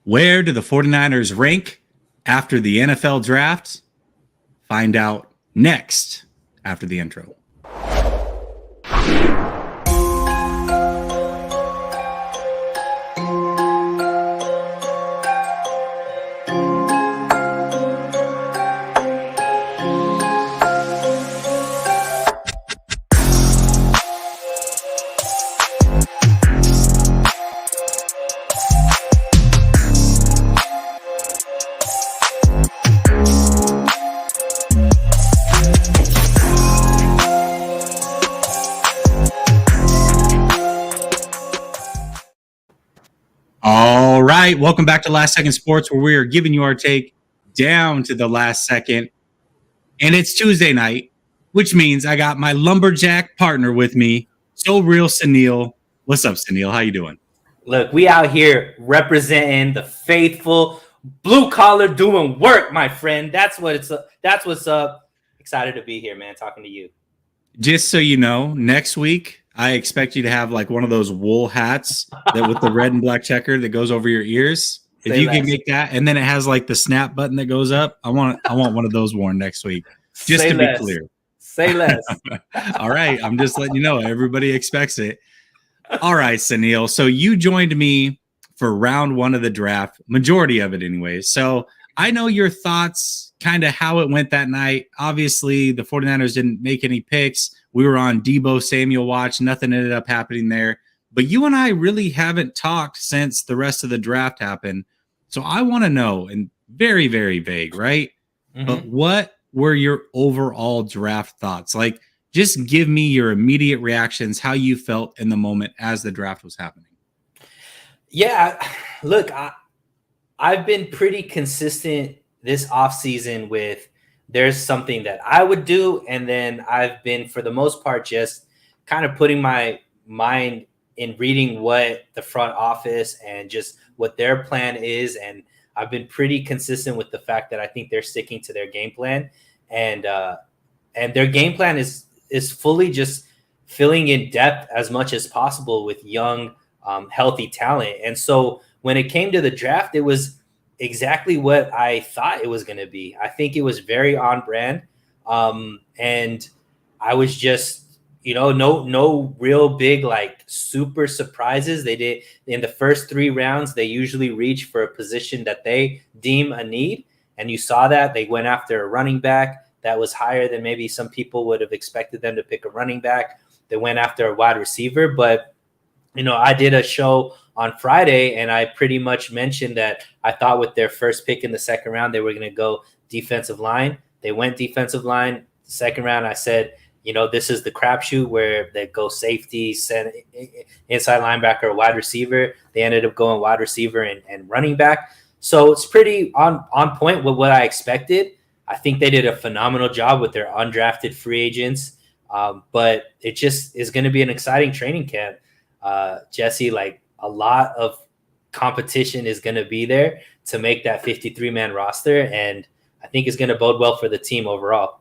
Where do the 49ers rank after the NFL draft? Find out next after the intro. All right, welcome back to Last Second Sports, where we are giving you our take down to the last second. And it's Tuesday night, which means I got my lumberjack partner with me, So Real Sunil. What's up, Sunil? How you doing? Look, we out here representing the faithful, blue collar, doing work, my friend. That's what's up. Excited to be here, man. Talking to you. Just so you know, next week I expect you to have like one of those wool hats that with the red and black checker that goes over your ears. If you can make that, and then it has like the snap button that goes up, I want one of those worn next week. Just to be clear. Say less. All right, I'm just letting you know. Everybody expects it. All right, Sunil. So you joined me for round one of the draft, majority of it anyway. So I know your thoughts, kind of how it went that night. Obviously, the 49ers didn't make any picks. We were on Deebo Samuel watch. Nothing ended up happening there. But you and I really haven't talked since the rest of the draft happened. So I want to know, and very, very vague, right? Mm-hmm. But what were your overall draft thoughts? Like, just give me your immediate reactions, how you felt in the moment as the draft was happening. Yeah, look, I've been pretty consistent this offseason with there's something that I would do. And then I've been, for the most part, just kind of putting my mind in reading what the front office and just what their plan is. And I've been pretty consistent with the fact that I think they're sticking to their game plan. And their game plan is fully just filling in depth as much as possible with young, healthy talent. And so when it came to the draft, it was exactly what I thought it was going to be. I think it was very on brand. And I was just, no real big, like super surprises. They did in the first 3 rounds, they usually reach for a position that they deem a need. And you saw that they went after a running back that was higher than maybe some people would have expected them to pick a running back. They went after a wide receiver, but I did a show on Friday and I pretty much mentioned that I thought with their first pick in the second round, they were going to go defensive line. They went defensive line. The second round, I said, this is the crapshoot where they go safety, inside linebacker, wide receiver. They ended up going wide receiver and running back. So it's pretty on point with what I expected. I think they did a phenomenal job with their undrafted free agents. But it just is going to be an exciting training camp. Jesse, like a lot of competition is going to be there to make that 53-man roster. And I think it's going to bode well for the team overall.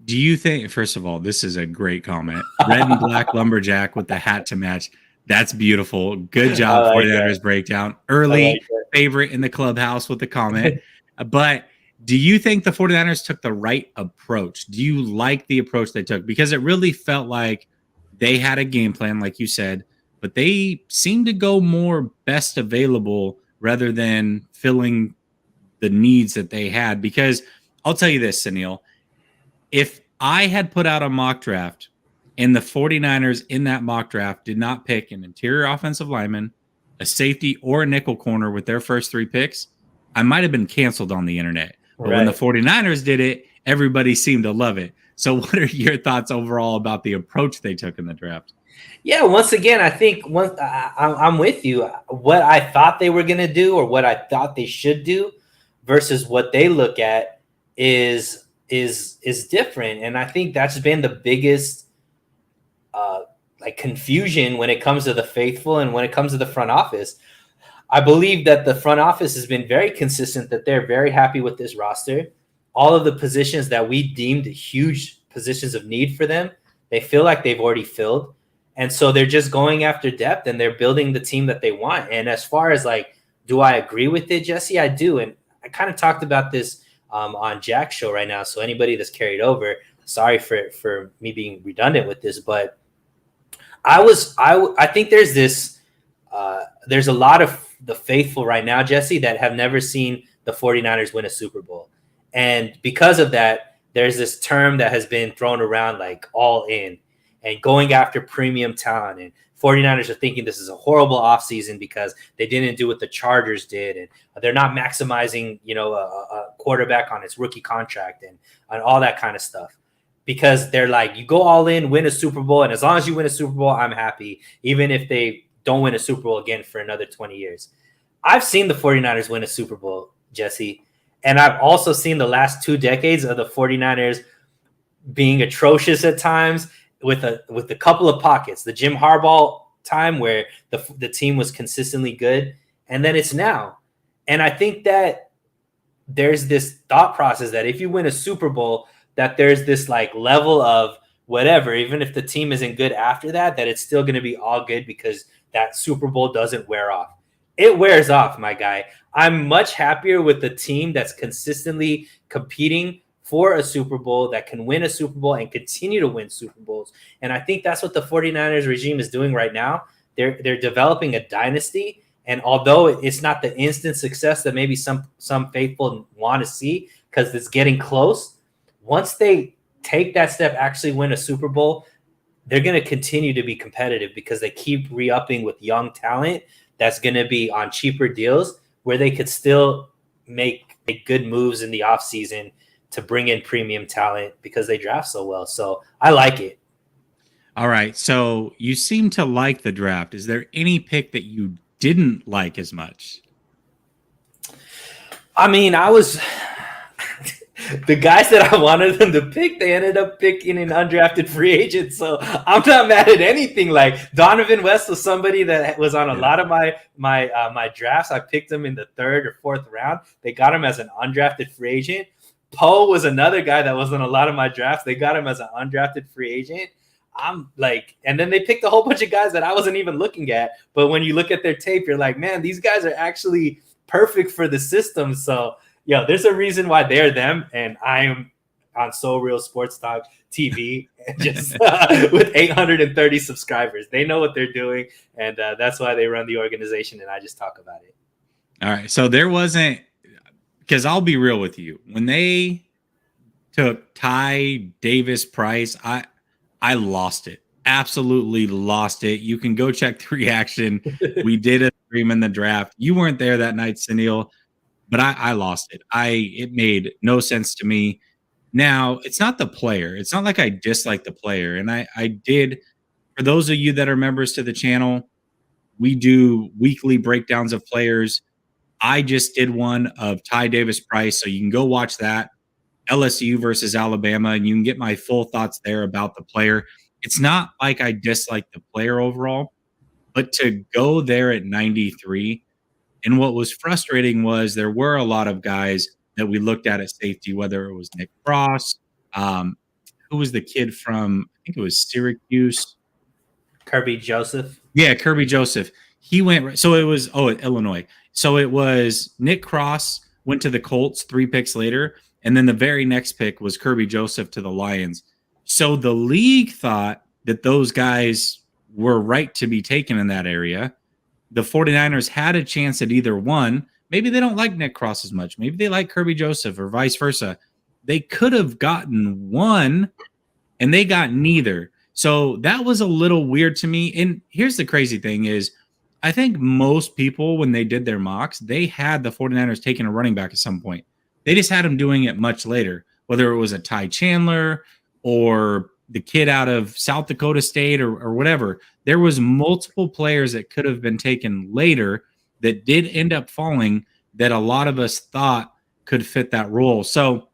Do you think, first of all, this is a great comment. Red and black lumberjack with the hat to match. That's beautiful. Good job for the breakdown. Early favorite in the clubhouse with the comment. But do you think the 49ers took the right approach? Do you like the approach they took? Because it really felt like they had a game plan, like you said, but they seemed to go more best available rather than filling the needs that they had. Because I'll tell you this, Sunil, if I had put out a mock draft and the 49ers in that mock draft did not pick an interior offensive lineman, a safety, or a nickel corner with their first 3 picks, I might have been canceled on the internet. But when the 49ers did it, everybody seemed to love it. So what are your thoughts overall about the approach they took in the draft? Yeah, once again, I think I'm with you. What I thought they were going to do or what I thought they should do versus what they look at is different. And I think that's been the biggest confusion when it comes to the faithful and when it comes to the front office. I believe that the front office has been very consistent, that they're very happy with this roster. All of the positions that we deemed huge positions of need for them, they feel like they've already filled. And so they're just going after depth and they're building the team that they want. And as far as like Do I agree with it, Jesse? I do. And I kind of talked about this on Jack's show right now. So anybody that's carried over, sorry for me being redundant with this, but I think there's a lot of the faithful right now, Jesse, that have never seen the 49ers win a Super Bowl. And because of that, there's this term that has been thrown around like all in and going after premium talent. And 49ers are thinking this is a horrible offseason because they didn't do what the Chargers did. And they're not maximizing, a quarterback on his rookie contract and all that kind of stuff. Because they're like, you go all in, win a Super Bowl, and as long as you win a Super Bowl, I'm happy, even if they don't win a Super Bowl again for another 20 years. I've seen the 49ers win a Super Bowl, Jesse, and I've also seen the last 2 decades of the 49ers being atrocious at times with a couple of pockets. The Jim Harbaugh time where the team was consistently good, and then it's now. And I think that there's this thought process that if you win a Super Bowl, that there's this like level of whatever, even if the team isn't good after that it's still going to be all good because that Super Bowl doesn't wear off. It wears off, my guy. I'm much happier with the team that's consistently competing for a Super Bowl, that can win a Super Bowl and continue to win Super Bowls. And I think that's what the 49ers regime is doing right now. They're developing a dynasty. And although it's not the instant success that maybe some faithful want to see because it's getting close, once they take that step, actually win a Super Bowl, they're going to continue to be competitive because they keep re-upping with young talent that's going to be on cheaper deals where they could still make good moves in the offseason to bring in premium talent because they draft so well. So I like it. All right. So you seem to like the draft. Is there any pick that you didn't like as much? I mean, the guys that I wanted them to pick, they ended up picking an undrafted free agent. So I'm not mad at anything. Like Donovan West was somebody that was on a lot of my drafts. I picked him in the 3rd or 4th round. They got him as an undrafted free agent. Poe was another guy that was on a lot of my drafts. They got him as an undrafted free agent. I'm like, and then they picked a whole bunch of guys that I wasn't even looking at. But when you look at their tape, you're like, man, these guys are actually perfect for the system. So there's a reason why they're them, and I am on So Real Sports Talk TV, just with 830 subscribers. They know what they're doing, and that's why they run the organization, and I just talk about it. All right, so there wasn't, because I'll be real with you, when they took Ty Davis Price, I lost it. Absolutely lost it. You can go check the reaction. We did a stream in the draft. You weren't there that night, Sunil. But I lost it. It made no sense to me. Now, it's not the player. It's not like I dislike the player. And I did, for those of you that are members to the channel, we do weekly breakdowns of players. I just did one of Ty Davis Price. So you can go watch that, LSU versus Alabama, and you can get my full thoughts there about the player. It's not like I dislike the player overall, but to go there at 93, and what was frustrating was there were a lot of guys that we looked at safety, whether it was Nick Cross, who was the kid from, I think it was Syracuse. Kirby Joseph. Yeah, Kirby Joseph. He went, so it was, Illinois. So it was Nick Cross went to the Colts 3 picks later, and then the very next pick was Kirby Joseph to the Lions. So the league thought that those guys were right to be taken in that area. The 49ers had a chance at either one. Maybe they don't like Nick Cross as much. Maybe they like Kirby Joseph or vice versa. They could have gotten one, and they got neither. So that was a little weird to me. And here's the crazy thing is, I think most people, when they did their mocks, they had the 49ers taking a running back at some point. They just had them doing it much later, whether it was a Ty Chandler or the kid out of South Dakota State or whatever. There was multiple players that could have been taken later that did end up falling that a lot of us thought could fit that role. So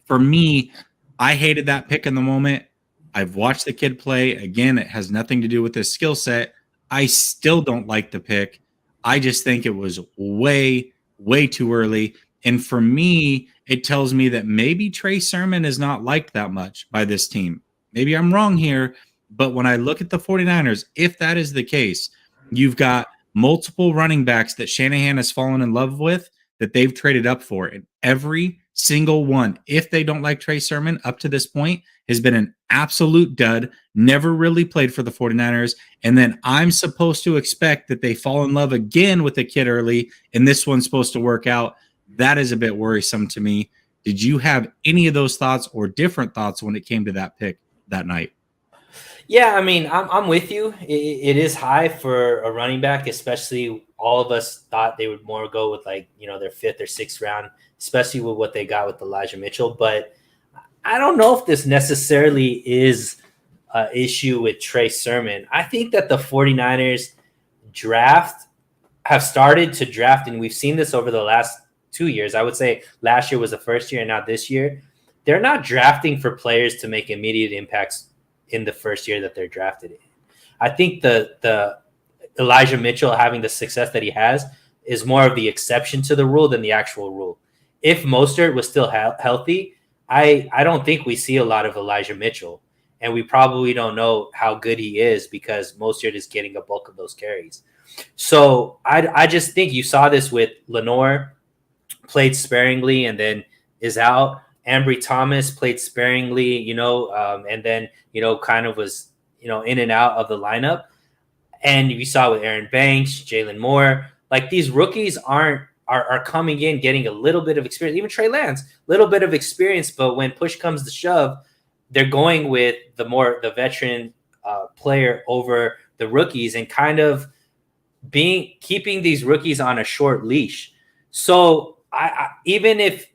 for me, I hated that pick in the moment. I've watched the kid play. Again, it has nothing to do with his skill set. I still don't like the pick. I just think it was way, way too early. And for me, it tells me that maybe Trey Sermon is not liked that much by this team. Maybe I'm wrong here, but when I look at the 49ers, if that is the case, you've got multiple running backs that Shanahan has fallen in love with that they've traded up for. And every single one, if they don't like Trey Sermon up to this point, has been an absolute dud, never really played for the 49ers. And then I'm supposed to expect that they fall in love again with the kid early, and this one's supposed to work out. That is a bit worrisome to me. Did you have any of those thoughts or different thoughts when it came to that pick that night? Yeah, I mean, I'm with you. It is high for a running back, especially all of us thought they would more go with like, their 5th or 6th round, especially with what they got with Elijah Mitchell. But I don't know if this necessarily is an issue with Trey Sermon. I think that the 49ers have started to draft, and we've seen this over the last 2 years. I would say last year was the first year and not this year. They're not drafting for players to make immediate impacts in the first year that they're drafted in. I think the Elijah Mitchell having the success that he has is more of the exception to the rule than the actual rule. If Mostert was still healthy, I don't think we see a lot of Elijah Mitchell, and we probably don't know how good he is because Mostert is getting a bulk of those carries. So I just think you saw this with Lenore, played sparingly and then is out. Ambry Thomas played sparingly, and then, kind of was, in and out of the lineup. And you saw with Aaron Banks, Jalen Moore, like these rookies are coming in, getting a little bit of experience. Even Trey Lance, a little bit of experience, but when push comes to shove, they're going with the veteran player over the rookies and kind of keeping these rookies on a short leash. So I even if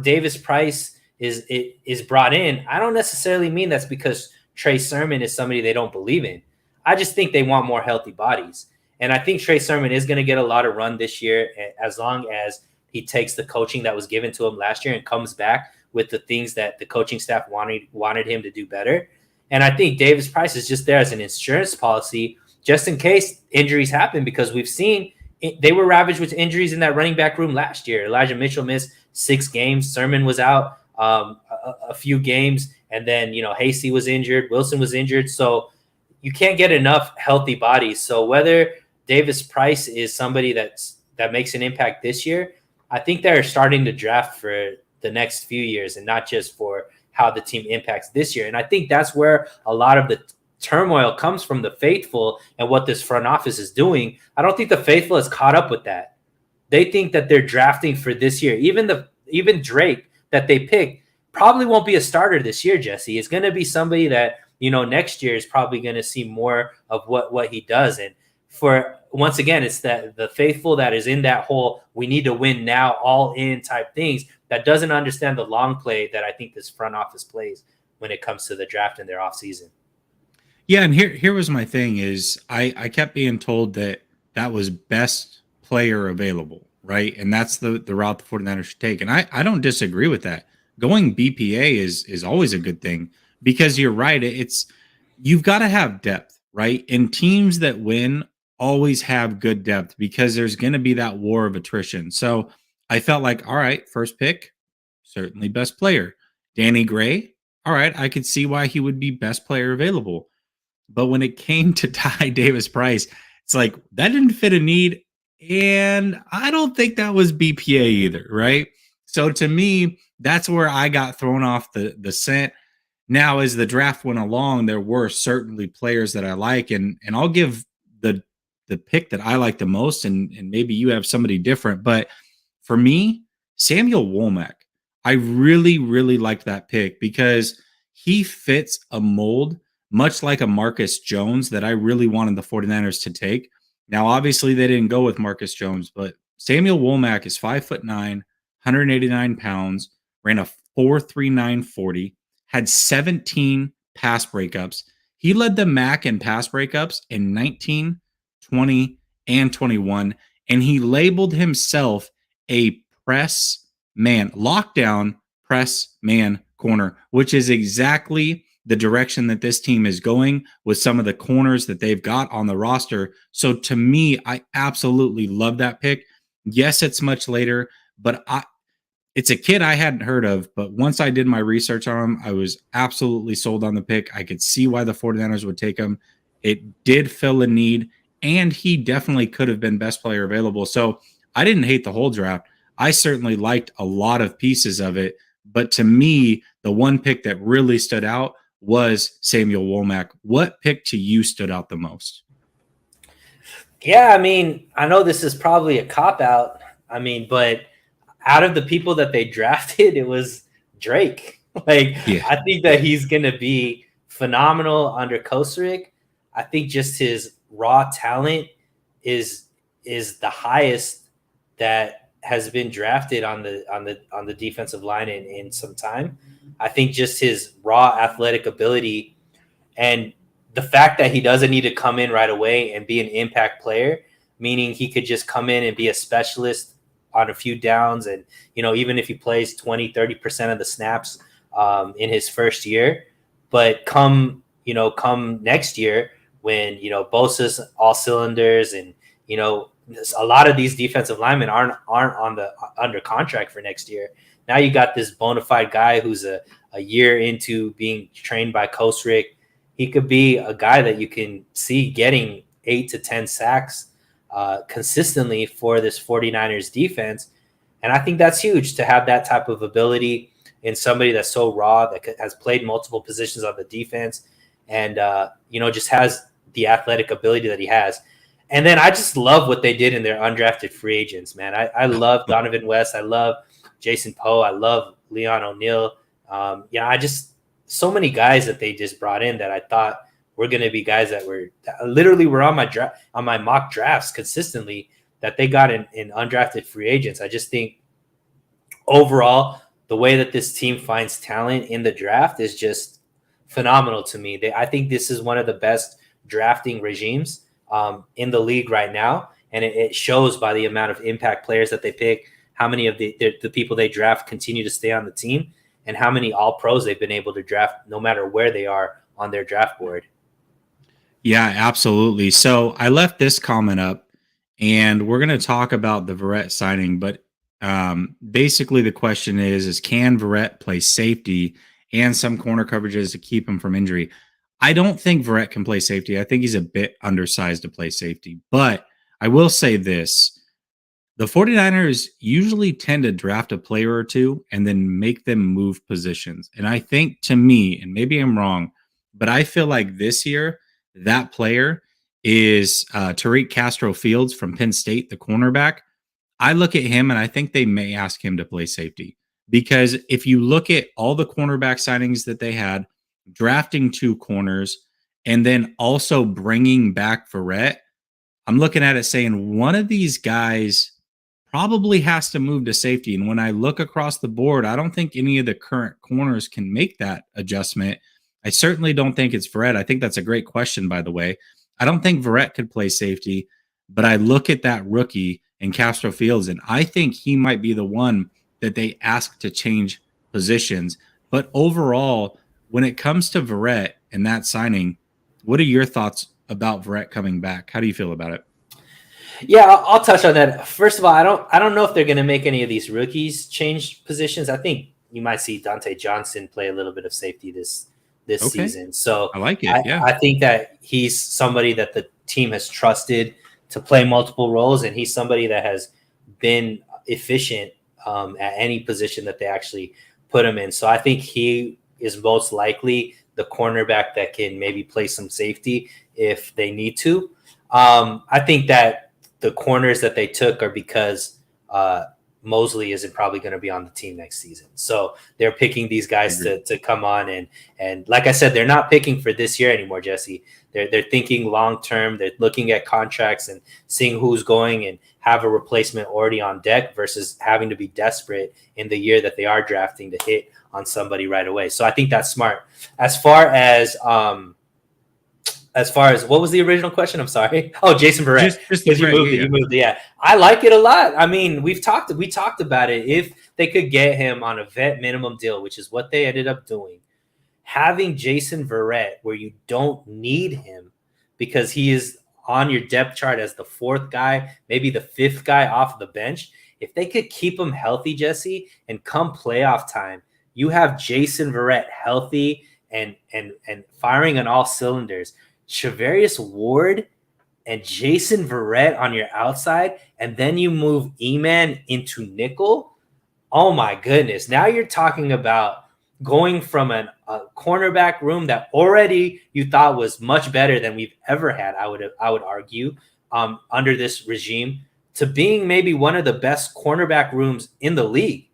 Davis Price is brought in, I don't necessarily mean that's because Trey Sermon is somebody they don't believe in. I just think they want more healthy bodies. And I think Trey Sermon is going to get a lot of run this year as long as he takes the coaching that was given to him last year and comes back with the things that the coaching staff wanted him to do better. And I think Davis Price is just there as an insurance policy just in case injuries happen, because we've seen they were ravaged with injuries in that running back room last year. Elijah Mitchell missed 6 games. Sermon was out a few games. And then, Hasty was injured. Wilson was injured. So you can't get enough healthy bodies. So whether Davis Price is somebody that makes an impact this year, I think they're starting to draft for the next few years and not just for how the team impacts this year. And I think that's where a lot of the turmoil comes from, the faithful and what this front office is doing. I don't think the faithful is caught up with that. They think that they're drafting for this year. Even Drake that they picked probably won't be a starter this year, Jesse. It's going to be somebody that, next year is probably going to see more of what he does. And once again, it's that the faithful that is in that whole, we need to win now, all in type things, that doesn't understand the long play that I think this front office plays when it comes to the draft in their offseason. Yeah, and here was my thing is I kept being told that was best player available, right? And that's the route the 49ers should take. And I don't disagree with that. Going BPA is always a good thing because you're right. You've got to have depth, right? And teams that win always have good depth because there's going to be that war of attrition. So I felt like, all right, first pick, certainly best player. Danny Gray, all right, I could see why he would be best player available. But when it came to Ty Davis Price, it's like that didn't fit a need. And I don't think that was BPA either, right? So to me, that's where I got thrown off the scent. Now, as the draft went along, there were certainly players that I like, and I'll give the pick that I like the most, and maybe you have somebody different. But for me, Samuel Womack, I really, really liked that pick because he fits a mold much like a Marcus Jones that I really wanted the 49ers to take. Now, obviously, they didn't go with Marcus Jones, but Samuel Womack is 5'9", 189 pounds, ran a 4.39 40, had 17 pass breakups. He led the MAC in pass breakups in 19, 20, and 21, and he labeled himself a press man, lockdown press man corner, which is exactly the direction that this team is going with some of the corners that they've got on the roster. So to me, I absolutely love that pick. Yes, it's much later, but it's a kid I hadn't heard of, but once I did my research on him, I was absolutely sold on the pick. I could see why the 49ers would take him. It did fill a need, and he definitely could have been best player available. So I didn't hate the whole draft. I certainly liked a lot of pieces of it. But to me, the one pick that really stood out was Samuel Womack. What pick to you stood out the most? Yeah, I mean, I know this is probably a cop out. I mean, but out of the people that they drafted, it was Drake. Like, Yeah. I think that he's going to be phenomenal under Kosaric. I think just his raw talent is the highest that has been drafted on the defensive line in some time. I think just his raw athletic ability and the fact that he doesn't need to come in right away and be an impact player, meaning he could just come in and be a specialist on a few downs. And, even if he plays 20-30% of the snaps in his first year, but come next year when, Bosa's all cylinders and, a lot of these defensive linemen aren't under contract for next year. Now you got this bona fide guy who's a year into being trained by Kosaric. He could be a guy that you can see getting 8 to 10 sacks consistently for this 49ers defense. And I think that's huge to have that type of ability in somebody that's so raw, that has played multiple positions on the defense and, just has the athletic ability that he has. And then I just love what they did in their undrafted free agents, man. I love Donovan West. I love Jason Poe. I love Leon O'Neal. So many guys that they just brought in that I thought were going to be guys that were on my mock drafts consistently, that they got in undrafted free agents. I just think overall, the way that this team finds talent in the draft is just phenomenal to me. I think this is one of the best drafting regimes in the league right now. And it shows by the amount of impact players that they pick, how many of the people they draft continue to stay on the team, and how many all pros they've been able to draft no matter where they are on their draft board. Yeah, absolutely. So I left this comment up, and we're going to talk about the Verrett signing. But basically, the question is can Verrett play safety and some corner coverages to keep him from injury? I don't think Verrett can play safety. I think he's a bit undersized to play safety. But I will say this. The 49ers usually tend to draft a player or two and then make them move positions. And I think, to me, and maybe I'm wrong, but I feel like this year that player is Tariq Castro-Fields from Penn State, the cornerback. I look at him and I think they may ask him to play safety, because if you look at all the cornerback signings that they had, drafting 2 corners and then also bringing back Verrett, I'm looking at it saying one of these guys probably has to move to safety. And when I look across the board, I don't think any of the current corners can make that adjustment. I certainly don't think it's Verrett. I think that's a great question, by the way. I don't think Verrett could play safety, but I look at that rookie in Castro Fields, and I think he might be the one that they ask to change positions. But overall, when it comes to Verrett and that signing, what are your thoughts about Verrett coming back? How do you feel about it? Yeah, I'll touch on that. First of all, I don't know if they're going to make any of these rookies change positions. I think you might see Dante Johnson play a little bit of safety this season. So I like it. Yeah, I think that he's somebody that the team has trusted to play multiple roles, and he's somebody that has been efficient at any position that they actually put him in. So I think he is most likely the cornerback that can maybe play some safety if they need to. I think that the corners that they took are because Mosley isn't probably going to be on the team next season. So they're picking these guys to come on. And like I said, they're not picking for this year anymore, Jesse. They're thinking long-term. They're looking at contracts and seeing who's going and have a replacement already on deck versus having to be desperate in the year that they are drafting to hit on somebody right away. So I think that's smart. As far as what was the original question? I'm sorry. Oh, Jason Verrett. Because you moved. Yeah, I like it a lot. I mean, we talked about it. If they could get him on a vet minimum deal, which is what they ended up doing, having Jason Verrett where you don't need him because he is on your depth chart as the 4th guy, maybe the 5th guy off the bench. If they could keep him healthy, Jesse, and come playoff time, you have Jason Verrett healthy and firing on all cylinders. Charvarius Ward and Jason Verrett on your outside, and then you move E-Man into nickel, oh my goodness. Now you're talking about going from a cornerback room that already you thought was much better than we've ever had, I would argue, under this regime, to being maybe one of the best cornerback rooms in the league.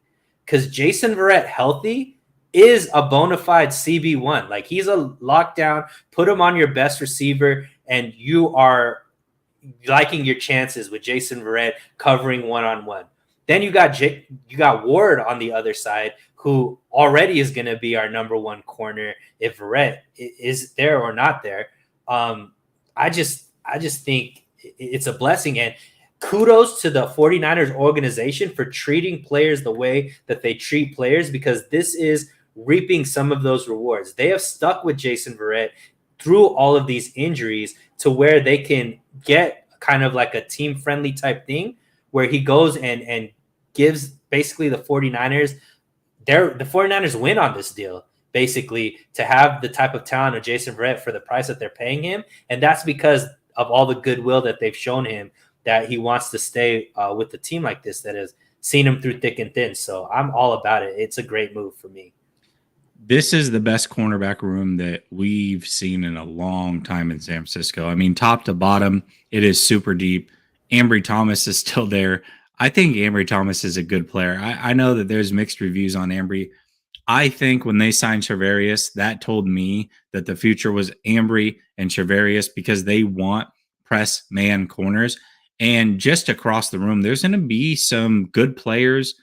Because Jason Verrett healthy is a bona fide CB1. Like, he's a lockdown, put him on your best receiver, and you are liking your chances with Jason Verrett covering one-on-one. Then you got Ward on the other side, who already is going to be our number one corner if Verrett is there or not there. I just think it's a blessing, and kudos to the 49ers organization for treating players the way that they treat players, because this is reaping some of those rewards. They have stuck with Jason Verrett through all of these injuries to where they can get kind of like a team-friendly type thing where he goes and gives basically the 49ers – the 49ers win on this deal, basically, to have the type of talent of Jason Verrett for the price that they're paying him. And that's because of all the goodwill that they've shown him, that he wants to stay with the team like this that has seen him through thick and thin. So I'm all about it. It's a great move for me. This is the best cornerback room that we've seen in a long time in San Francisco. I mean, top to bottom, it is super deep. Ambry Thomas is still there. I think Ambry Thomas is a good player. I know that there's mixed reviews on Ambry. I think when they signed Charvarius, that told me that the future was Ambry and Charvarius, because they want press man corners. And just across the room, there's going to be some good players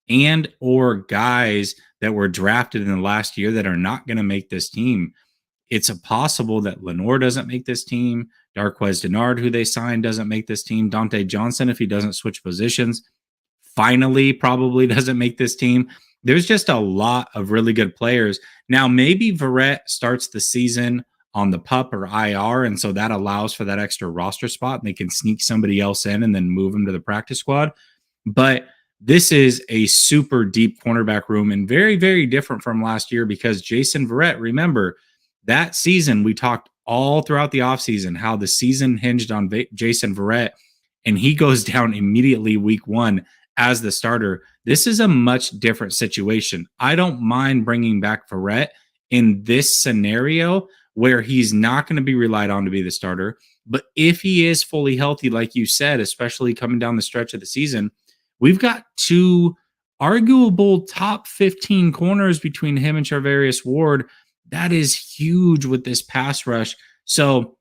and or guys that were drafted in the last year that are not going to make this team. It's possible that Lenore doesn't make this team. Darqueze Dennard, who they signed, doesn't make this team. Dante Johnson, if he doesn't switch positions, finally probably doesn't make this team. There's just a lot of really good players. Now, maybe Verrett starts the season on the PUP or IR, and so that allows for that extra roster spot, and they can sneak somebody else in and then move them to the practice squad. But this is a super deep cornerback room and very, very different from last year, because Jason Verrett, remember, that season we talked all throughout the offseason how the season hinged on Jason Verrett, and he goes down immediately week one as the starter. This is a much different situation. I don't mind bringing back Verrett in this scenario where he's not going to be relied on to be the starter. But if he is fully healthy, like you said, especially coming down the stretch of the season, we've got two arguable top 15 corners between him and Charvarius Ward. That is huge with this pass rush. So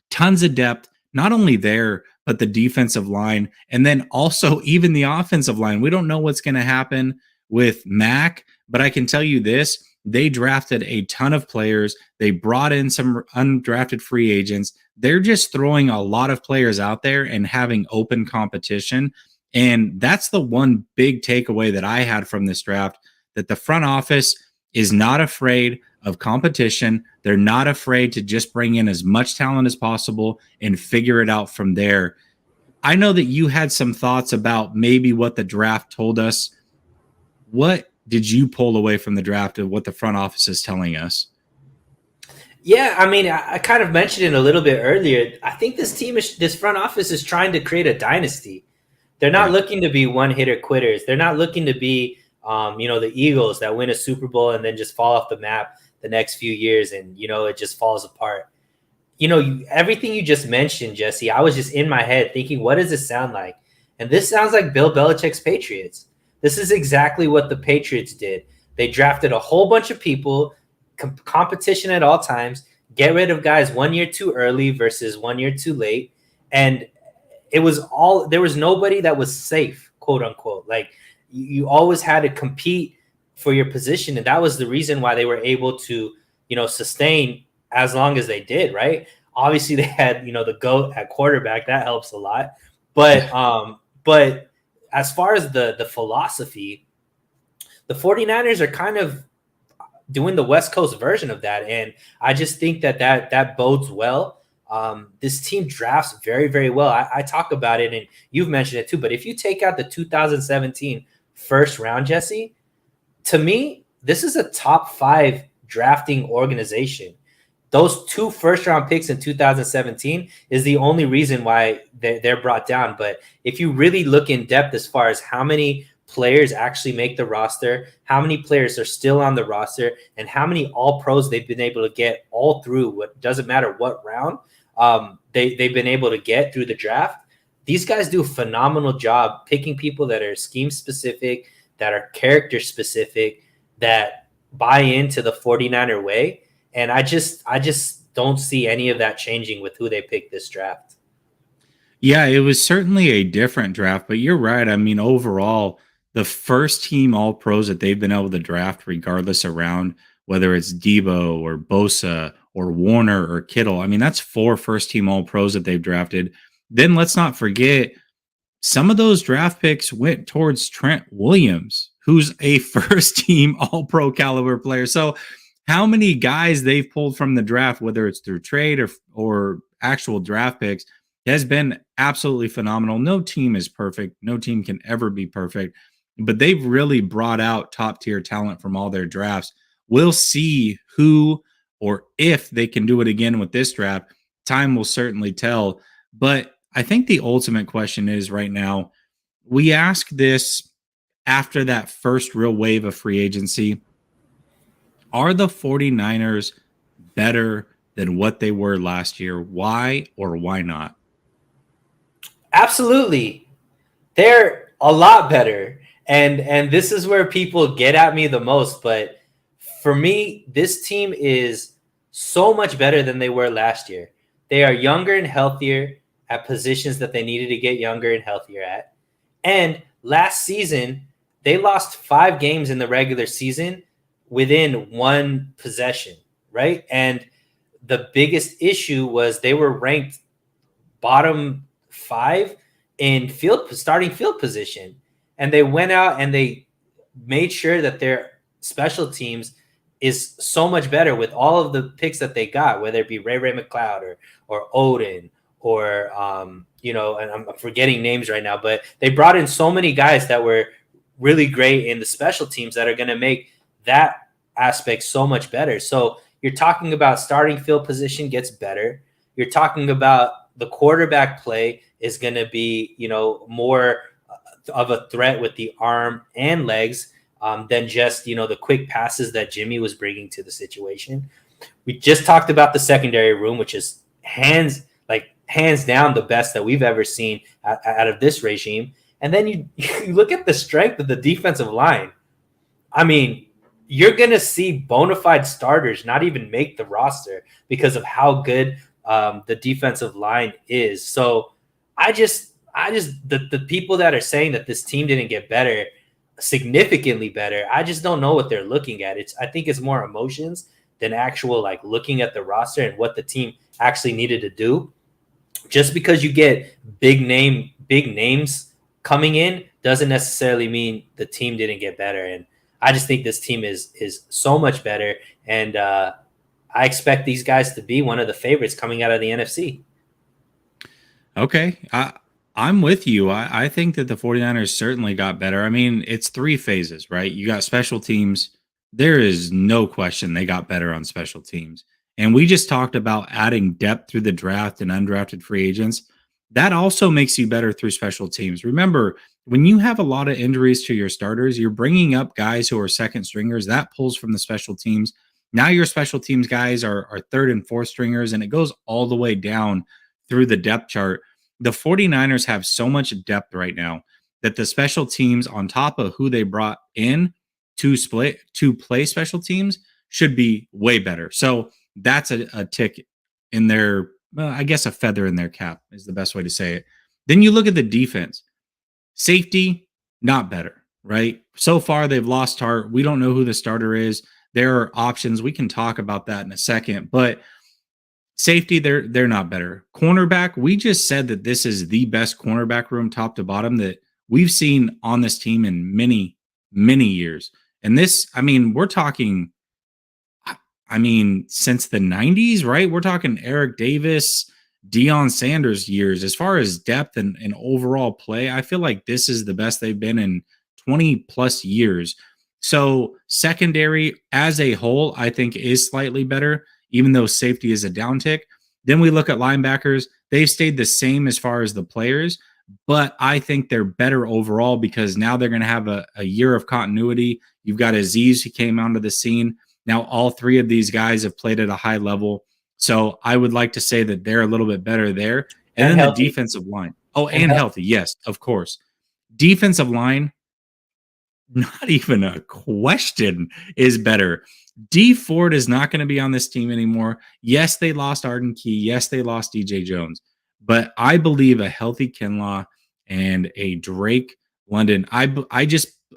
tons of depth, not only there, but the defensive line, and then also even the offensive line. We don't know what's going to happen with Mac, but I can tell you this. They drafted a ton of players. They brought in some undrafted free agents. They're just throwing a lot of players out there and having open competition. And that's the one big takeaway that I had from this draft, that the front office is not afraid of competition. They're not afraid to just bring in as much talent as possible and figure it out from there. I know that you had some thoughts about maybe what the draft told us. What did you pull away from the draft of what the front office is telling us? Yeah, I mean, I kind of mentioned it a little bit earlier. I think this front office is trying to create a dynasty. They're not looking to be one-hitter quitters. They're not looking to be, the Eagles that win a Super Bowl and then just fall off the map the next few years and, it just falls apart. Everything you just mentioned, Jesse, I was just in my head thinking, what does this sound like? And this sounds like Bill Belichick's Patriots. This is exactly what the Patriots did. They drafted a whole bunch of people, competition at all times, get rid of guys 1 year too early versus 1 year too late. And there was nobody that was safe, quote unquote. Like, you always had to compete for your position. And that was the reason why they were able to, sustain as long as they did, right? Obviously they had, the GOAT at quarterback. That helps a lot. But as far as the philosophy, the 49ers are kind of doing the West Coast version of that. And I just think that bodes well. This team drafts very, very well. I talk about it, and you've mentioned it too, but if you take out the 2017 first round, Jesse, to me, this is a top 5 drafting organization. those 2 first-round picks in 2017 is the only reason why they're brought down. But if you really look in depth as far as how many players actually make the roster, how many players are still on the roster, and how many all-pros they've been able to get all through, what doesn't matter what round they've been able to get through the draft, these guys do a phenomenal job picking people that are scheme-specific, that are character-specific, that buy into the 49er way. And I just don't see any of that changing with who they pick this draft. Yeah, it was certainly a different draft, but you're right. I mean, overall, the first team all pros that they've been able to draft, regardless around whether it's Debo or Bosa or Warner or Kittle, I mean, that's 4 first team all pros that they've drafted. Then let's not forget some of those draft picks went towards Trent Williams, who's a first team all pro caliber player. So, how many guys they've pulled from the draft, whether it's through trade or actual draft picks, has been absolutely phenomenal. No team is perfect. No team can ever be perfect, but they've really brought out top tier talent from all their drafts. We'll see who or if they can do it again with this draft. Time will certainly tell. But I think the ultimate question is right now, we ask this after that first real wave of free agency. Are the 49ers better than what they were last year? Why or why not? Absolutely. They're a lot better. And this is where people get at me the most. But for me, this team is so much better than they were last year. They are younger and healthier at positions that they needed to get younger and healthier at. And last season, they lost 5 games in the regular season within 1 possession, right? And the biggest issue was they were ranked bottom 5 in starting field position. And they went out and they made sure that their special teams is so much better with all of the picks that they got, whether it be Ray McLeod or Odin or and I'm forgetting names right now, but they brought in so many guys that were really great in the special teams that are going to make that aspect so much better. So you're talking about starting field position gets better. You're talking about the quarterback play is going to be, more of a threat with the arm and legs than just, the quick passes that Jimmy was bringing to the situation. We just talked about the secondary room, which is hands down the best that we've ever seen out of this regime. And then you look at the strength of the defensive line. I mean, you're going to see bona fide starters not even make the roster because of how good the defensive line is. So the people that are saying that this team didn't get better, significantly better, I just don't know what they're looking at. I think it's more emotions than actual looking at the roster and what the team actually needed to do. Just because you get big names coming in doesn't necessarily mean the team didn't get better. And I just think this team is so much better. And I expect these guys to be one of the favorites coming out of the NFC. Okay. I'm with you. I think that the 49ers certainly got better. I mean, it's 3 phases, right? You got special teams. There is no question they got better on special teams. And we just talked about adding depth through the draft and undrafted free agents. That also makes you better through special teams. Remember, when you have a lot of injuries to your starters, you're bringing up guys who are second stringers. That pulls from the special teams. Now your special teams guys are third and fourth stringers, and it goes all the way down through the depth chart. The 49ers have so much depth right now that the special teams, on top of who they brought in to play special teams, should be way better. So that's a tick in their, well, I guess a feather in their cap is the best way to say it. Then you look at the defense. Safety, not better, right? So far, they've lost heart. We don't know who the starter is. There are options. We can talk about that in a second, but safety, they're not better. Cornerback, we just said that this is the best cornerback room top to bottom that we've seen on this team in many, many years. And this, I mean, we're talking, since the 90s, right? We're talking Eric Davis, Deion Sanders years. As far as depth and overall play, I feel like this is the best they've been in 20 plus years. So secondary as a whole, I think is slightly better. even though safety is a downtick. Then we look at linebackers. They've stayed the same as far as the players, but I think they're better overall because now they're going to have a year of continuity. You've got Aziz who came onto the scene. Now all three of these guys have played at a high level. So I would like to say that they're a little bit better there. And then healthy. the defensive line. Oh, and healthy. Yes, of course. Defensive line, not even a question, is better. D Ford is not going to be on this team anymore. Yes, they lost Arden Key. Yes, they lost DJ Jones. But I believe a healthy Kinlaw and a Drake London,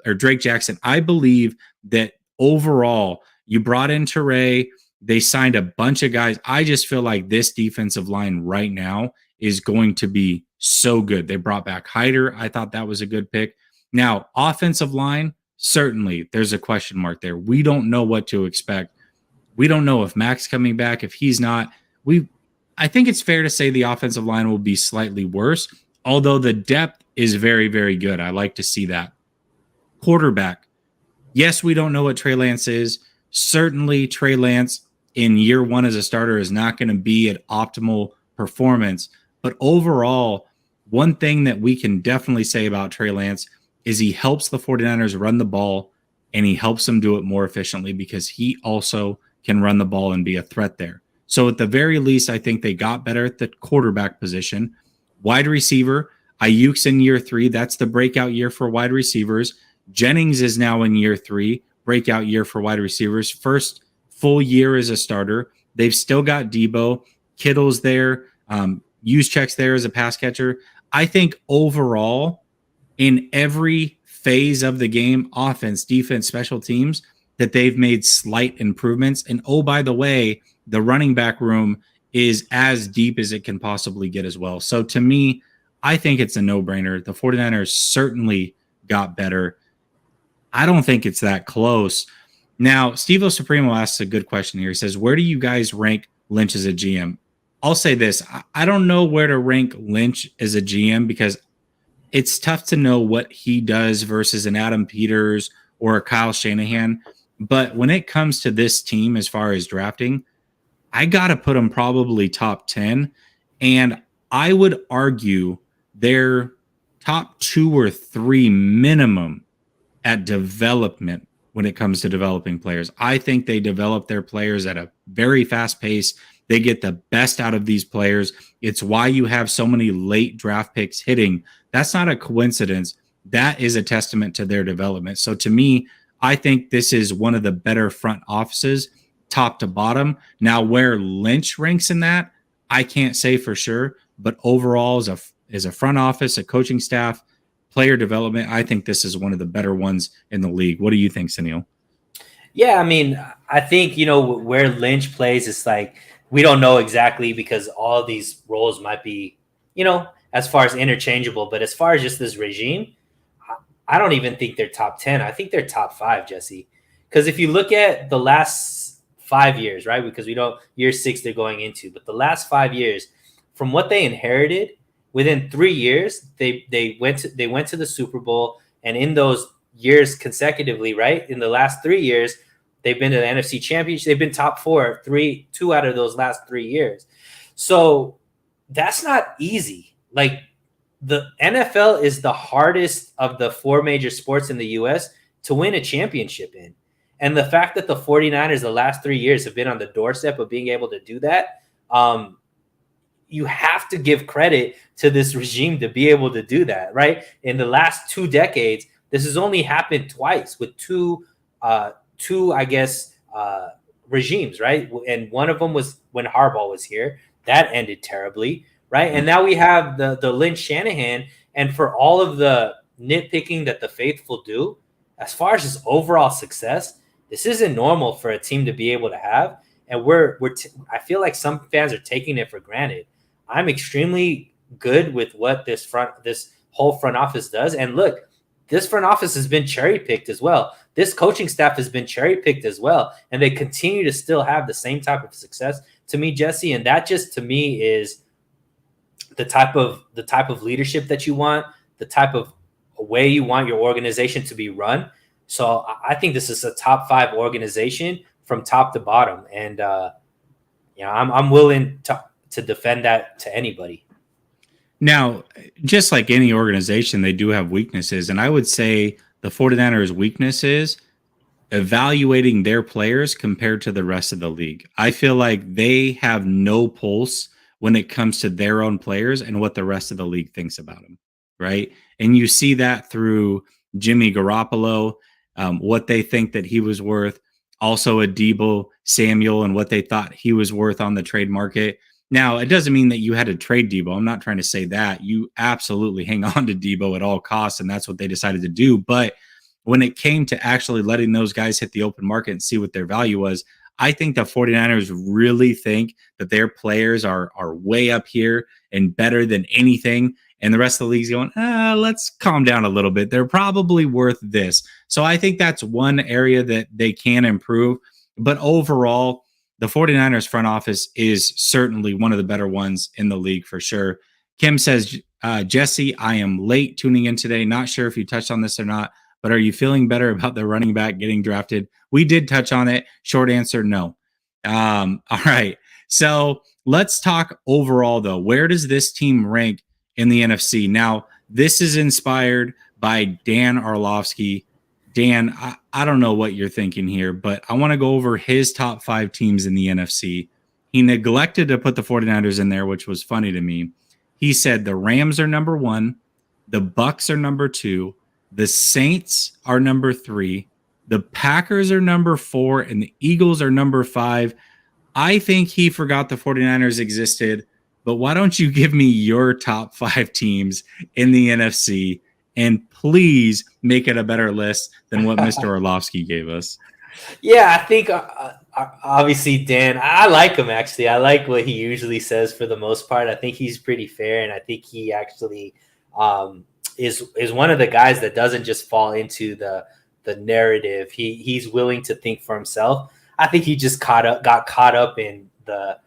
or Drake Jackson, I believe that overall you brought in Teray. They signed a bunch of guys. I just feel like this defensive line right now is going to be so good. They brought back Hyder. I thought that was a good pick. Now, offensive line, certainly there's a question mark there. We don't know what to expect. We don't know if Mac's coming back, if he's not. I think it's fair to say the offensive line will be slightly worse, although the depth is very, very good. I like to see that. Quarterback. Yes, we don't know what Trey Lance is. Certainly, Trey Lance in year one as a starter is not going to be at optimal performance. But overall, one thing that we can definitely say about Trey Lance is he helps the 49ers run the ball, and he helps them do it more efficiently because he also can run the ball and be a threat there. So at the very least, I think they got better at the quarterback position. Wide receiver, Ayuk's in year 3. That's the breakout year for wide receivers. Jennings is now in year 3, breakout year for wide receivers. First full year as a starter. They've still got Debo. Kittle's there. Juszczyk's there as a pass catcher. I think overall, in every phase of the game, offense, defense, special teams, that they've made slight improvements. And oh, by the way, the running back room is as deep as it can possibly get as well. So to me, I think it's a no-brainer. The 49ers certainly got better. I don't think it's that close. Now, Steve O Supremo asks a good question here. He says, where do you guys rank Lynch as a GM? I'll say this. I don't know where to rank Lynch as a GM because it's tough to know what he does versus an Adam Peters or a Kyle Shanahan. But when it comes to this team, as far as drafting, I got to put them probably top 10. And I would argue they're top 2 or 3 minimum at development when it comes to developing players. I think they develop their players at a very fast pace. They get the best out of these players. It's why you have so many late draft picks hitting. That's not a coincidence. That is a testament to their development. So to me, I think this is one of the better front offices, top to bottom. Now, where Lynch ranks in that, I can't say for sure. But overall, as a front office, a coaching staff, player development, I think this is one of the better ones in the league. What do you think, Sunil? Yeah, I mean, I think, where Lynch plays, it's like we don't know exactly because all these roles might be, as far as interchangeable. But as far as just this regime, I don't even think they're top 10. I think they're top 5, Jesse. Because if you look at the last 5 years, right, because we don't, year 6 they're going into, but the last 5 years, from what they inherited, within 3 years, they went to the Super Bowl. And in those years consecutively, right, in the last 3 years, they've been to the NFC Championship. They've been top 4, 2 out of those last 3 years. So that's not easy. Like, the NFL is the hardest of the 4 major sports in the U.S. to win a championship in. And the fact that the 49ers the last 3 years have been on the doorstep of being able to do that, you have to give credit to this regime to be able to do that, right? In the last 2 decades, this has only happened twice with two, I guess, regimes, right? And one of them was when Harbaugh was here. That ended terribly, right? And now we have the Lynch Shanahan, and for all of the nitpicking that the faithful do, as far as just overall success, this isn't normal for a team to be able to have. And I feel like some fans are taking it for granted. I'm extremely good with what this whole front office does. And look, this front office has been cherry picked as well. This coaching staff has been cherry picked as well. And they continue to still have the same type of success to me, Jesse. And that just, to me, is the type of leadership that you want, the type of way you want your organization to be run. So I think this is a top 5 organization from top to bottom. And I'm willing to defend that to anybody. Now, just like any organization, they do have weaknesses. And I would say the 49ers' weakness is evaluating their players compared to the rest of the league. I feel like they have no pulse when it comes to their own players and what the rest of the league thinks about them, right? And you see that through Jimmy Garoppolo, what they think that he was worth, also a Debo Samuel and what they thought he was worth on the trade market. Now, it doesn't mean that you had to trade Debo. I'm not trying to say that. You absolutely hang on to Debo at all costs, and that's what they decided to do. But when it came to actually letting those guys hit the open market and see what their value was, I think the 49ers really think that their players are way up here and better than anything. And the rest of the league's going, let's calm down a little bit. They're probably worth this. So I think that's one area that they can improve. But overall, the 49ers front office is certainly one of the better ones in the league for sure. Kim says, Jesse, I am late tuning in today. Not sure if you touched on this or not, but are you feeling better about the running back getting drafted? We did touch on it. Short answer, no. All right. So let's talk overall, though. Where does this team rank in the NFC? Now, this is inspired by Dan Orlovsky. Dan, I don't know what you're thinking here, but I want to go over his top 5 teams in the NFC. He neglected to put the 49ers in there, which was funny to me. He said the Rams are number 1, the Bucks are number 2, the Saints are number 3, the Packers are number 4, and the Eagles are number 5. I think he forgot the 49ers existed, but why don't you give me your top 5 teams in the NFC, and please make it a better list than what Mr. Orlovsky gave us. Yeah, I think obviously Dan, I like him actually. I like what he usually says for the most part. I think he's pretty fair, and I think he actually is one of the guys that doesn't just fall into the narrative. He's willing to think for himself. I think he just got caught up in the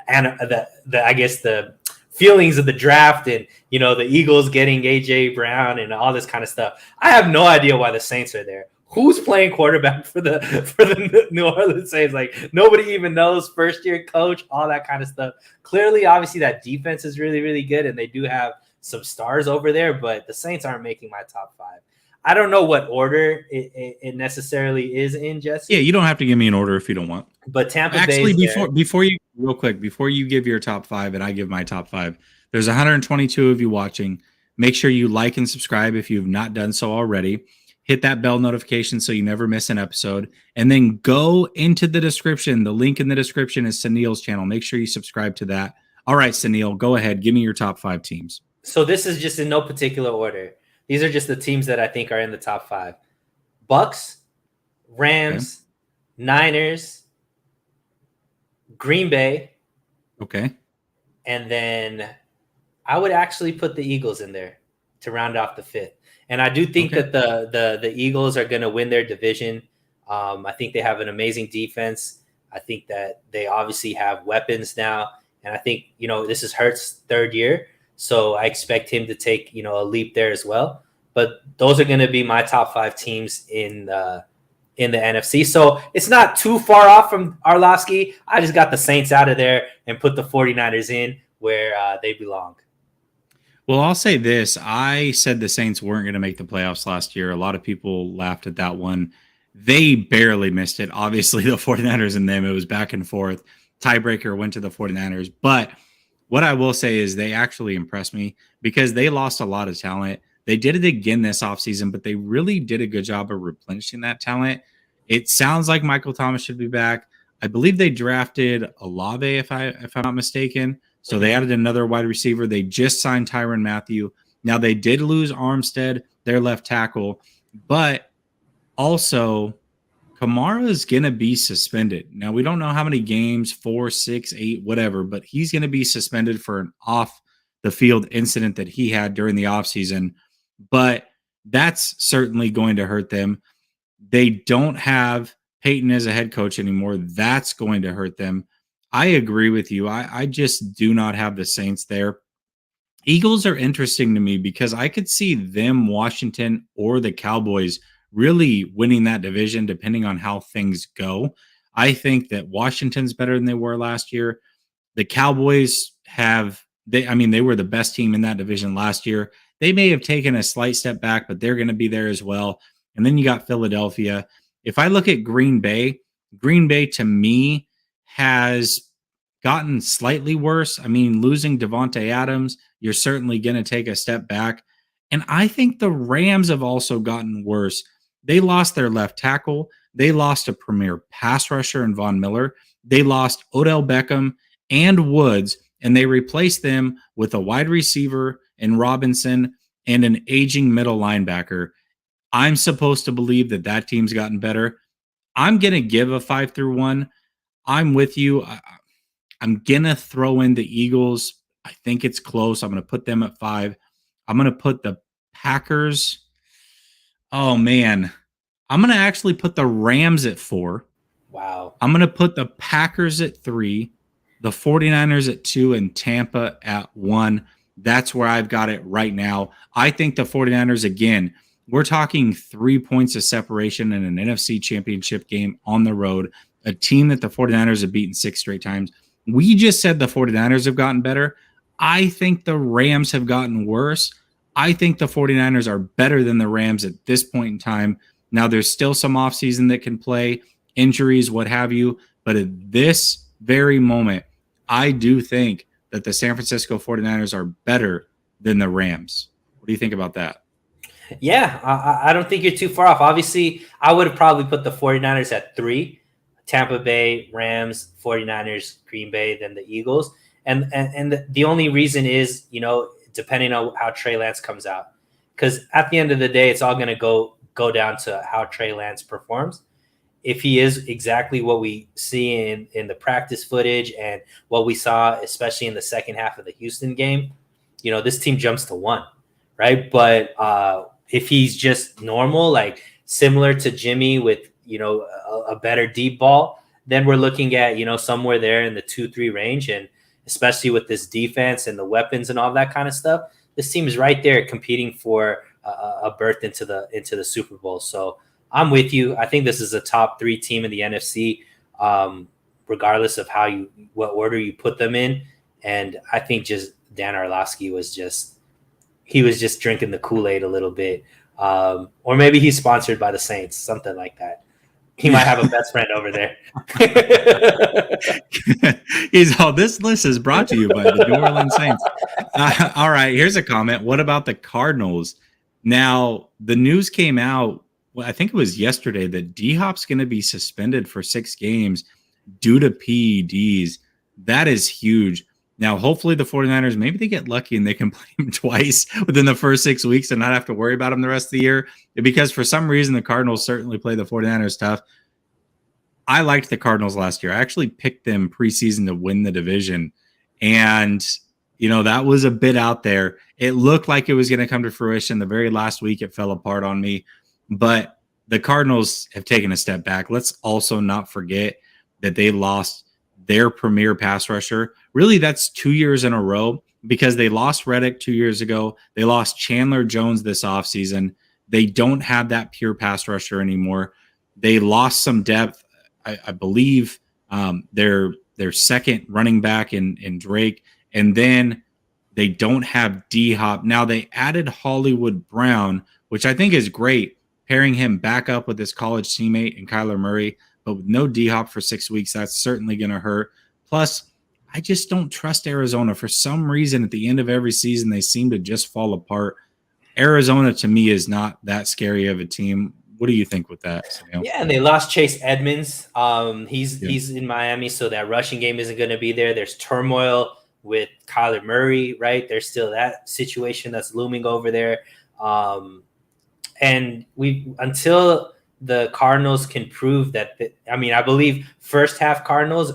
I guess the feelings of the draft and the Eagles getting AJ Brown and all this kind of stuff. I have no idea why the Saints are there. Who's playing quarterback for the New Orleans Saints? Like, nobody even knows. First year coach, all that kind of stuff. Clearly, obviously, that defense is really, really good, and they do have some stars over there. But the Saints aren't making my top 5. I don't know what order it necessarily is in, Jesse. Yeah, you don't have to give me an order if you don't want. But Tampa actually, Bay before you give your top 5 and I give my top 5, there's 122 of you watching. Make sure you like and subscribe if you've not done so already. Hit that bell notification so you never miss an episode. And then go into the description. The link in the description is Sunil's channel. Make sure you subscribe to that. All right, Sunil, go ahead. Give me your top 5 teams. So this is just in no particular order. These are just the teams that I think are in the top 5. Bucks, Rams, okay. Niners, Green Bay. Okay. And then I would actually put the Eagles in there to round off the 5th. And I do think that the Eagles are going to win their division. I think they have an amazing defense. I think that they obviously have weapons now. And I think, this is Hurts' 3rd year. So I expect him to take, a leap there as well. But those are going to be my top 5 teams in the NFC. So it's not too far off from Orlovsky. I just got the Saints out of there and put the 49ers in where they belong. Well, I'll say this. I said the Saints weren't going to make the playoffs last year. A lot of people laughed at that one. They barely missed it. Obviously, the 49ers and them, it was back and forth. Tiebreaker went to the 49ers. But what I will say is they actually impressed me because they lost a lot of talent. They did it again this offseason, but they really did a good job of replenishing that talent. It sounds like Michael Thomas should be back. I believe they drafted Olave, if I'm not mistaken. So they added another wide receiver. They just signed Tyrann Mathieu. Now, they did lose Armstead, their left tackle, but also Kamara is going to be suspended. Now, we don't know how many games, 4, 6, 8, whatever, but he's going to be suspended for an off-the-field incident that he had during the offseason. But that's certainly going to hurt them. They don't have Peyton as a head coach anymore. That's going to hurt them. I agree with you. I just do not have the Saints there. Eagles are interesting to me because I could see them, Washington, or the Cowboys really winning that division depending on how things go. I think that Washington's better than they were last year. The Cowboys they were the best team in that division last year. They may have taken a slight step back, but they're going to be there as well. And then you got Philadelphia. If I look at Green Bay to me has gotten slightly worse. I mean, losing Devontae Adams, you're certainly going to take a step back. And I think the Rams have also gotten worse. They lost their left tackle. They lost a premier pass rusher in Von Miller. They lost Odell Beckham and Woods, and they replaced them with a wide receiver in Robinson and an aging middle linebacker. I'm supposed to believe that team's gotten better. I'm going to give a 5-1. I'm with you. I'm going to throw in the Eagles. I think it's close. I'm going to put them at 5. I'm going to put the Packers. Oh, man. I'm going to actually put the Rams at 4. Wow. I'm going to put the Packers at 3, the 49ers at 2, and Tampa at 1. That's where I've got it right now. I think the 49ers, again, we're talking 3 points of separation in an NFC championship game on the road, a team that the 49ers have beaten 6 straight times. We just said the 49ers have gotten better. I think the Rams have gotten worse. I think the 49ers are better than the Rams at this point in time. Now, there's still some offseason that can play, injuries, what have you. But at this very moment, I do think that the San Francisco 49ers are better than the Rams. What do you think about that? Yeah, I don't think you're too far off. Obviously, I would have probably put the 49ers at 3, Tampa Bay, Rams, 49ers, Green Bay, then the Eagles. And the only reason is, depending on how Trey Lance comes out. Because at the end of the day, it's all going to go down to how Trey Lance performs. If he is exactly what we see in the practice footage and what we saw, especially in the second half of the Houston game, this team jumps to 1, right? But if he's just normal, like similar to Jimmy with, a better deep ball, then we're looking at, somewhere there in the 2-3 range. And especially with this defense and the weapons and all that kind of stuff, this team is right there competing for a berth into the Super Bowl. So I'm with you. I think this is a top 3 team in the NFC, regardless of what order you put them in. And I think just Dan Orlovsky was just drinking the Kool-Aid a little bit. Or maybe he's sponsored by the Saints, something like that. He might have a best friend over there. This list is brought to you by the New Orleans Saints. All right, here's a comment. What about the Cardinals? Now, the news came out, I think it was yesterday, that D-Hop's going to be suspended for 6 games due to PEDs. That is huge. Now, hopefully the 49ers, maybe they get lucky and they can play him twice within the first 6 weeks and not have to worry about him the rest of the year. Because for some reason, the Cardinals certainly play the 49ers tough. I liked the Cardinals last year. I actually picked them preseason to win the division. And, that was a bit out there. It looked like it was going to come to fruition. The very last week, it fell apart on me. But the Cardinals have taken a step back. Let's also not forget that they lost their premier pass rusher. Really, that's 2 years in a row because they lost Reddick 2 years ago. They lost Chandler Jones this offseason. They don't have that pure pass rusher anymore. They lost some depth. I believe their second running back in Drake. And then they don't have D-Hop. Now, they added Hollywood Brown, which I think is great, pairing him back up with his college teammate and Kyler Murray. But with no D-Hop for 6 weeks, that's certainly going to hurt. Plus, I just don't trust Arizona. For some reason, at the end of every season, they seem to just fall apart. Arizona, to me, is not that scary of a team. What do you think with that, Samuel? Yeah, and they lost Chase Edmonds. He's in Miami, so that rushing game isn't going to be there. There's turmoil with Kyler Murray, right? There's still that situation that's looming over there. And until the Cardinals can prove that, I believe first half Cardinals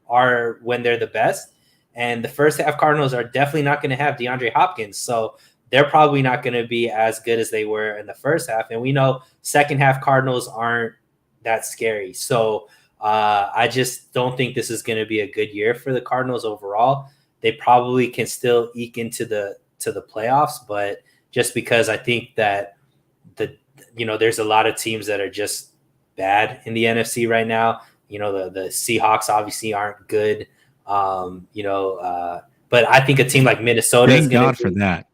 are when they're the best, and the first half Cardinals are definitely not going to have DeAndre Hopkins. So they're probably not going to be as good as they were in the first half. And we know second half Cardinals aren't that scary. So I just don't think this is going to be a good year for the Cardinals overall. They probably can still eke into the playoffs, but just because I think that there's a lot of teams that are just bad in the NFC right now. the Seahawks obviously aren't good. But I think a team like Minnesota is Thank going God for that.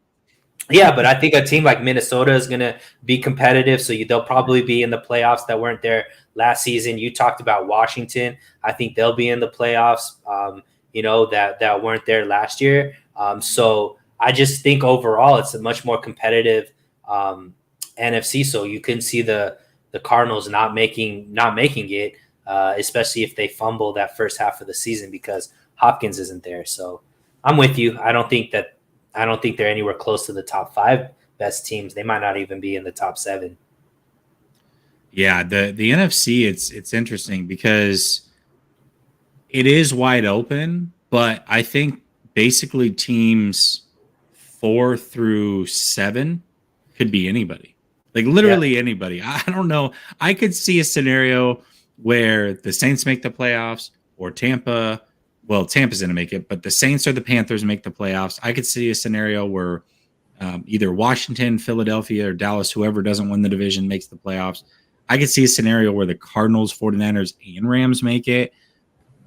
Yeah, but I think a team like Minnesota is going to be competitive. So they'll probably be in the playoffs that weren't there last season. You talked about Washington. I think they'll be in the playoffs, that weren't there last year. So I just think overall it's a much more competitive NFC. So you can see the Cardinals not making it, especially if they fumble that first half of the season because Hopkins isn't there. So I'm with you. I don't think they're anywhere close to the top 5 best teams. They might not even be in the top 7. Yeah, the NFC, it's interesting because it is wide open, but I think basically teams 4 through 7 could be anybody. Like literally anybody. I don't know. I could see a scenario where the Saints make the playoffs or Tampa. Well, Tampa's going to make it, but the Saints or the Panthers make the playoffs. I could see a scenario where either Washington, Philadelphia, or Dallas, whoever doesn't win the division, makes the playoffs. I could see a scenario where the Cardinals, 49ers, and Rams make it.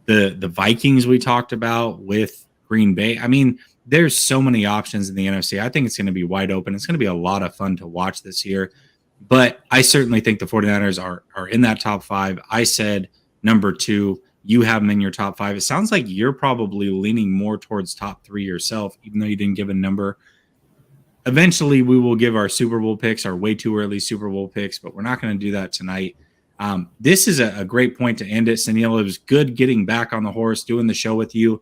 The Vikings we talked about with Green Bay. I mean, there's so many options in the NFC. I think it's going to be wide open. It's going to be a lot of fun to watch this year. But I certainly think the 49ers are in that top 5. I said number 2. You have them in your top 5. It sounds like you're probably leaning more towards top 3 yourself, even though you didn't give a number. Eventually, we will give our Super Bowl picks, our way too early Super Bowl picks, but we're not going to do that tonight. This is a great point to end it. Sunil, it was good getting back on the horse, doing the show with you.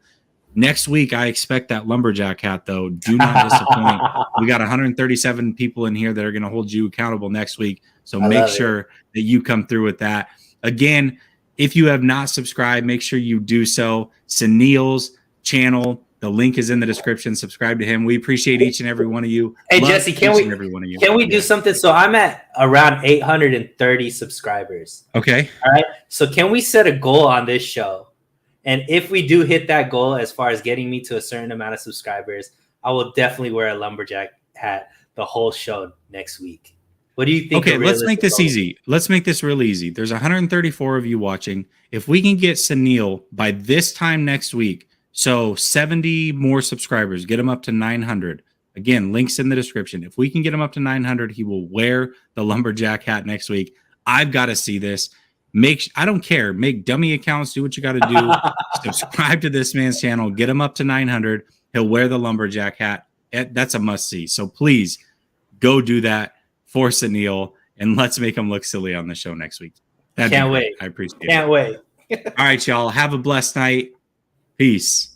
Next week, I expect that lumberjack hat, though. Do not disappoint. We got 137 people in here that are going to hold you accountable next week. So make sure that you come through with that. Again, if you have not subscribed, make sure you do so. Sunil's channel, the link is in the description. Subscribe to him. We appreciate each and every one of you. Hey, Jesse, can we do something? So I'm at around 830 subscribers. Okay. All right. So can we set a goal on this show? And if we do hit that goal, as far as getting me to a certain amount of subscribers, I will definitely wear a lumberjack hat the whole show next week. What do you think? Okay, let's make this easy. Let's make this real easy. There's 134 of you watching. If we can get Sunil by this time next week, so 70 more subscribers, get him up to 900. Again, links in the description. If we can get him up to 900, he will wear the lumberjack hat next week. I've got to see this. I don't care. Make dummy accounts. Do what you got to do. Subscribe to this man's channel. Get him up to 900. He'll wear the lumberjack hat. That's a must see. So please go do that for Sunil, and let's make him look silly on the show next week. Can't wait. I appreciate it. Can't wait. All right, y'all. Have a blessed night. Peace.